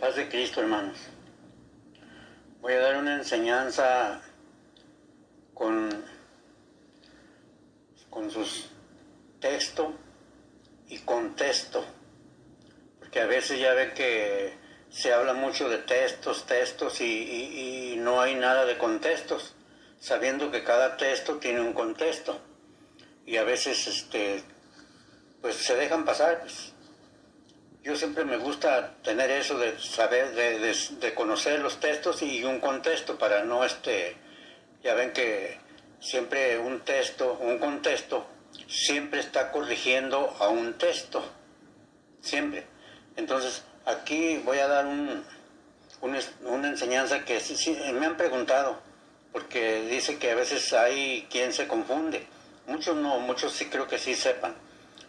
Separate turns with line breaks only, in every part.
Paz de Cristo, hermanos. Voy a dar una enseñanza con sus texto y contexto, porque a veces ya ven que se habla mucho de textos y no hay nada de contextos, sabiendo que cada texto tiene un contexto, y a veces pues se dejan pasar. Yo siempre me gusta tener eso de saber, de conocer los textos y un contexto para no ya ven que siempre un contexto siempre está corrigiendo a un texto, siempre. Entonces aquí voy a dar una enseñanza que sí, me han preguntado, porque dice que a veces hay quien se confunde. Muchos no, muchos sí creo que sí sepan,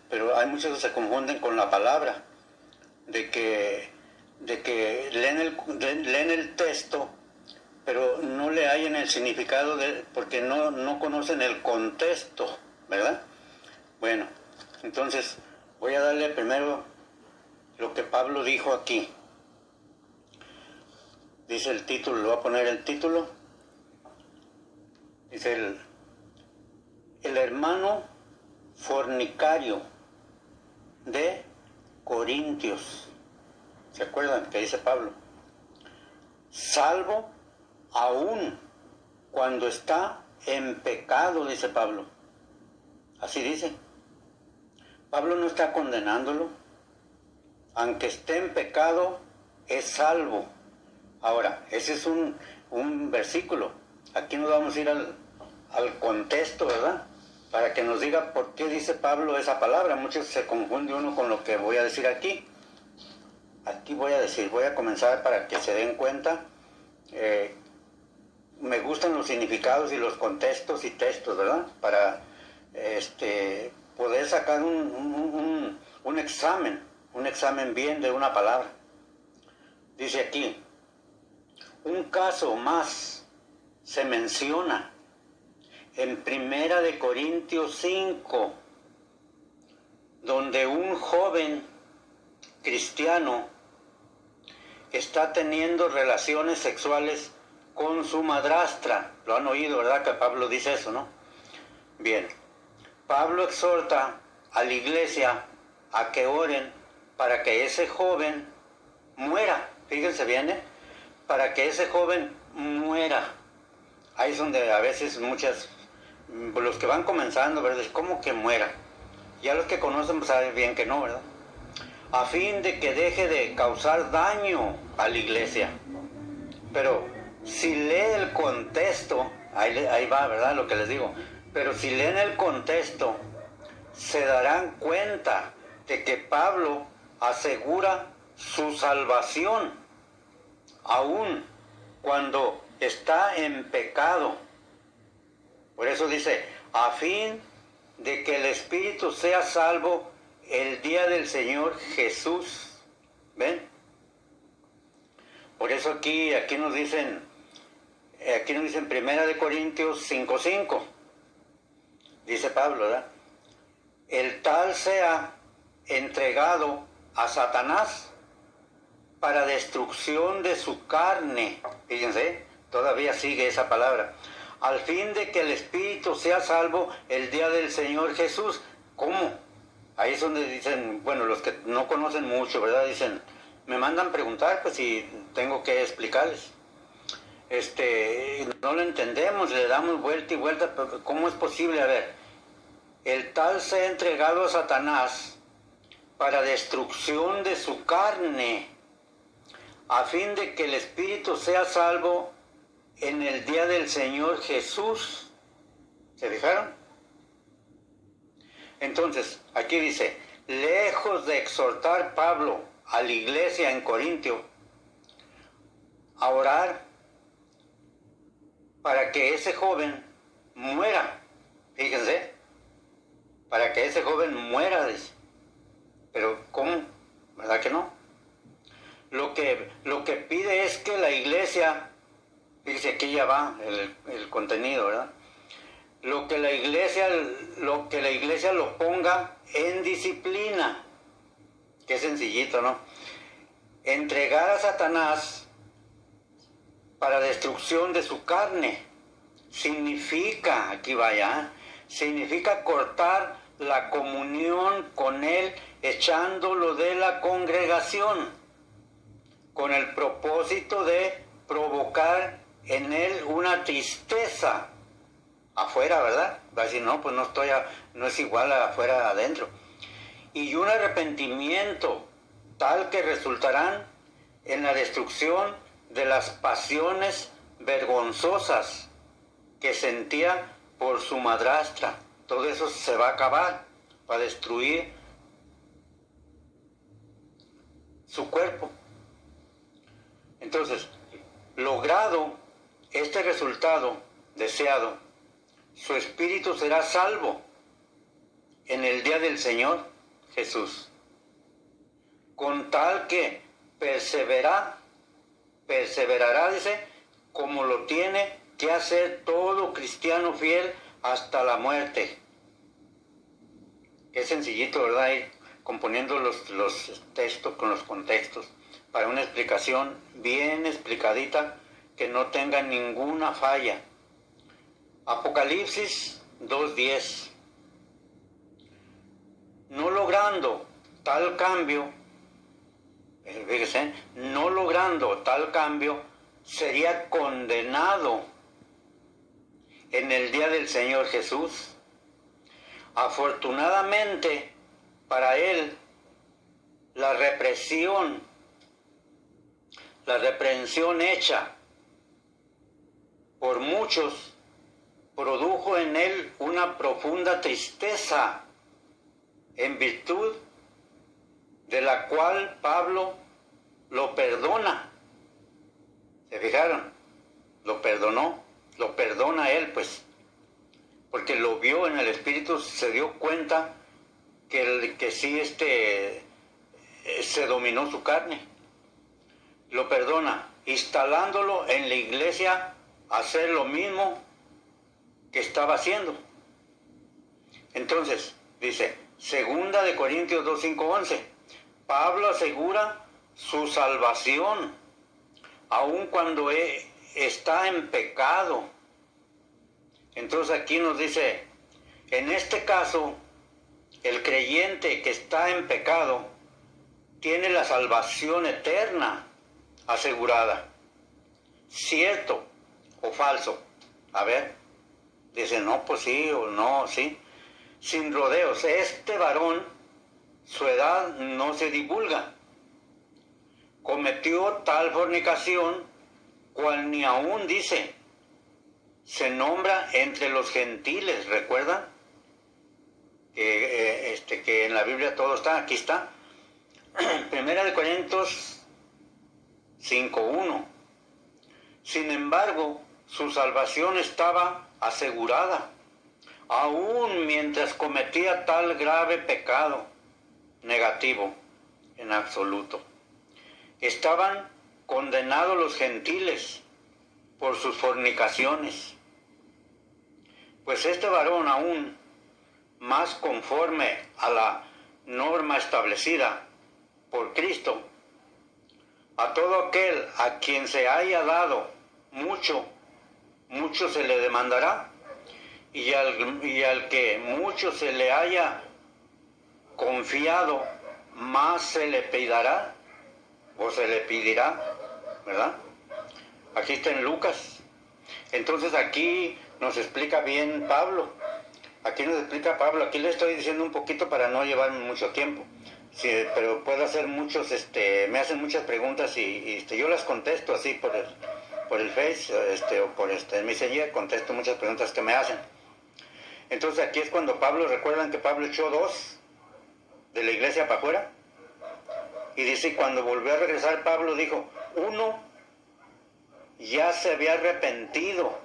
pero hay muchos que se confunden con la palabra, de que leen el texto, pero no le hallan el significado, porque no conocen el contexto, ¿verdad? Bueno, entonces voy a darle primero lo que Pablo dijo aquí. Dice el título, le voy a poner el título. Dice el hermano fornicario de Corintios. ¿Se acuerdan que dice Pablo? Salvo aún cuando está en pecado, dice Pablo. Así dice. Pablo no está condenándolo. Aunque esté en pecado, es salvo. Ahora, ese es un versículo. Aquí nos vamos a ir al contexto, ¿verdad? Para que nos diga por qué dice Pablo esa palabra. Muchos se confunde uno con lo que voy a decir aquí. Aquí voy a comenzar para que se den cuenta. Me gustan los significados y los contextos y textos, ¿verdad? Para poder sacar un examen bien de una palabra. Dice aquí, un caso más se menciona en 1 Corintios 5, donde un joven cristiano está teniendo relaciones sexuales con su madrastra. Lo han oído, ¿verdad? Que Pablo dice eso, ¿no? Bien. Pablo exhorta a la iglesia a que oren para que ese joven muera. Fíjense bien, para que ese joven muera. Ahí es donde a veces los que van comenzando, ¿verdad? ¿Cómo que muera? Ya los que conocen pues saben bien que no, ¿verdad? A fin de que deje de causar daño a la iglesia. Pero si lee el contexto, ahí va, ¿verdad? Lo que les digo. Pero si leen el contexto, se darán cuenta de que Pablo asegura su salvación, aun cuando está en pecado. Por eso dice, a fin de que el espíritu sea salvo el día del Señor Jesús. ¿Ven? Por eso aquí nos dicen 1 Corintios 5:5. Dice Pablo, ¿verdad? El tal sea entregado a Satanás para destrucción de su carne. Fíjense, todavía sigue esa palabra. Al fin de que el espíritu sea salvo el día del Señor Jesús. ¿Cómo? Ahí es donde dicen, bueno, los que no conocen mucho, ¿verdad? Dicen, me mandan preguntar, pues si tengo que explicarles. No lo entendemos, le damos vuelta y vuelta, pero ¿cómo es posible? A ver, el tal sea entregado a Satanás para destrucción de su carne, a fin de que el espíritu sea salvo en el día del Señor Jesús. ¿Se fijaron? Entonces, aquí dice, lejos de exhortar Pablo a la iglesia en Corintio a orar para que ese joven muera. Fíjense, para que ese joven muera, dice. Pero ¿cómo? ¿Verdad que no? Lo que pide es que la iglesia, fíjense, aquí ya va el contenido, ¿verdad? Lo que la iglesia lo ponga en disciplina. Qué sencillito, ¿no? entregar a Satanás para destrucción de su carne. Significa, aquí vaya, significa cortar la comunión con él, echándolo de la congregación, con el propósito de provocar en él una tristeza afuera, ¿verdad? Va a decir, no, pues no es igual afuera adentro. Y un arrepentimiento tal que resultarán en la destrucción de las pasiones vergonzosas que sentía por su madrastra. Todo eso se va a acabar para destruir su cuerpo. Entonces, logrado este resultado deseado, su espíritu será salvo en el día del Señor Jesús, con tal que perseverará, dice, como lo tiene que hacer todo cristiano fiel hasta la muerte. Es sencillito, ¿verdad? Ir componiendo los textos con los contextos para una explicación bien explicadita que no tenga ninguna falla. Apocalipsis 2:10. No logrando tal cambio, fíjese, no logrando tal cambio, sería condenado en el día del Señor Jesús. Afortunadamente para él, la reprensión hecha por muchos produjo en él una profunda tristeza, en virtud de la cual Pablo lo perdona. ¿Se fijaron? Lo perdona él, pues, porque lo vio en el Espíritu, se dio cuenta que sí se dominó su carne. Lo perdona, instalándolo en la iglesia a hacer lo mismo que estaba haciendo. Entonces, dice, 2 de Corintios 2:5-11, Pablo asegura su salvación, aun cuando está en pecado. Entonces aquí nos dice, en este caso, el creyente que está en pecado tiene la salvación eterna asegurada. ¿Cierto o falso? A ver, dice, no, pues sí o no, sí. Sin rodeos, este varón, su edad no se divulga. Cometió tal fornicación, cual ni aún dice, se nombra entre los gentiles, ¿recuerdan? Que en la Biblia todo está, aquí está. 1 Corintios 5:1. Sin embargo, su salvación estaba asegurada, aún mientras cometía tal grave pecado negativo en absoluto. Estaban condenados los gentiles por sus fornicaciones, pues este varón aún más conforme a la norma establecida por Cristo, a todo aquel a quien se haya dado mucho, mucho se le demandará, y al que mucho se le haya confiado, más se le pedirá, o se le pedirá, ¿verdad? Aquí está en Lucas. Entonces aquí nos explica bien Pablo. Aquí le estoy diciendo un poquito para no llevarme mucho tiempo. Sí, pero puedo hacer muchos, me hacen muchas preguntas y yo las contesto así por el Face, o por Messenger, contesto muchas preguntas que me hacen. Entonces aquí es cuando Pablo, recuerdan que Pablo echó 2 de la iglesia para afuera. Y dice, cuando volvió a regresar Pablo dijo, uno ya se había arrepentido.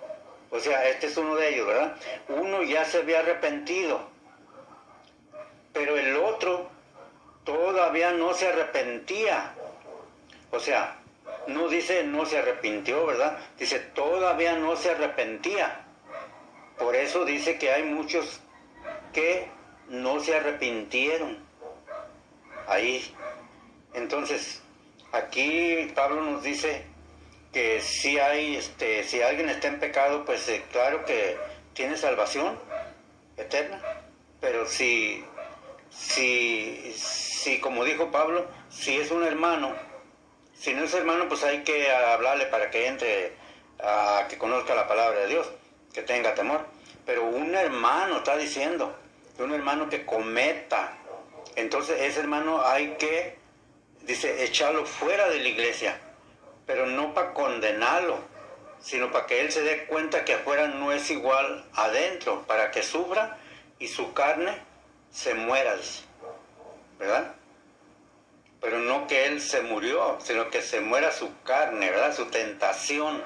O sea, este es uno de ellos, ¿verdad? Uno ya se había arrepentido, pero el otro todavía no se arrepentía. O sea, no dice no se arrepintió, ¿verdad? Dice todavía no se arrepentía. Por eso dice que hay muchos que no se arrepintieron. Ahí. Entonces, Aquí Pablo nos dice que si hay, si alguien está en pecado, pues claro que tiene salvación eterna, pero si como dijo Pablo, si es un hermano, si no es hermano, pues hay que hablarle para que entre a que conozca la palabra de Dios, que tenga temor. Pero un hermano está diciendo, un hermano que cometa, entonces ese hermano hay que, dice, echarlo fuera de la iglesia, pero no para condenarlo, sino para que él se dé cuenta que afuera no es igual adentro, para que sufra y su carne se muera, ¿verdad? Pero no que él se murió, sino que se muera su carne, ¿verdad? Su tentación.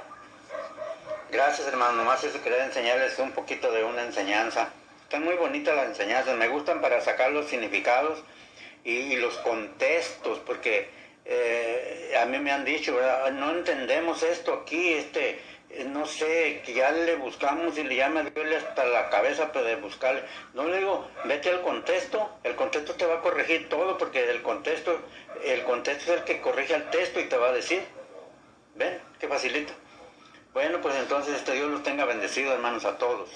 Gracias, hermano, nomás eso quería enseñarles un poquito de una enseñanza. Están muy bonitas las enseñanzas, me gustan para sacar los significados y los contextos, porque a mí me han dicho, ¿verdad? No entendemos esto aquí, no sé, que ya le buscamos y ya me duele hasta la cabeza de buscarle. No le digo, vete al contexto, el contexto te va a corregir todo, porque el contexto es el que corrige al texto y te va a decir. ¿Ven? Qué facilito. Bueno, pues entonces Dios los tenga bendecidos, hermanos, a todos.